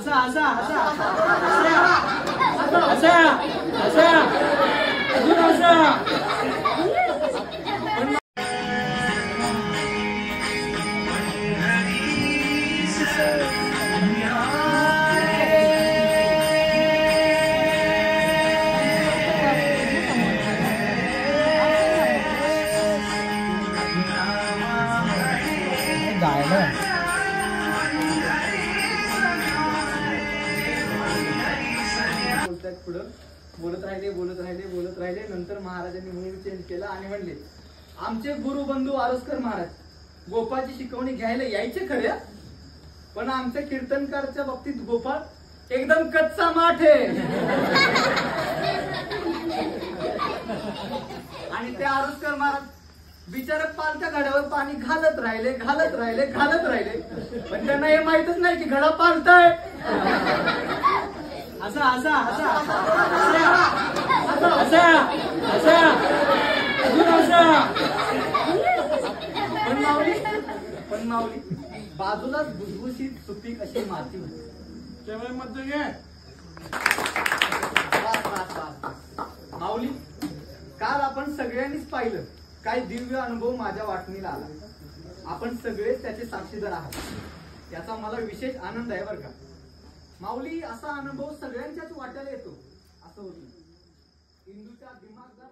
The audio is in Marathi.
असा असा असा असा असा अजून असा पुढं बोलत राहिले नंतर महाराजांनी मूड चेंज केला आणि म्हणले, आमचे गुरु बंधू आरसकर महाराज गोपाळची शिकवणी घ्यायला यायचे खरे, पण आमच्या कीर्तनकारच्या बाबतीत गोपाळ एकदम कच्चा माठ आहे. आणि ते आरसकर महाराज बिचारे पालत्या घड्यावर पाणी घालत राहिले पण त्यांना हे माहितच नाही की घडा पालताय. असा असा असा असा असा अजून असा पण माऊली बाजूलाच भुसभुशीत सुपीक अशी माती होती. त्यामुळे मत घे माऊली, काल आपण सगळ्यांनीच पाहिलं काय दिव्य अनुभव माझ्या वाटणीला आला. आपण सगळेच त्याचे साक्षीदार आहात. याचा मला विशेष आनंद आहे बरं का माऊली. असा अनुभव सगळ्यांच्याच वाट्याला येतो असं होतं. इंदूच्या दिमागदार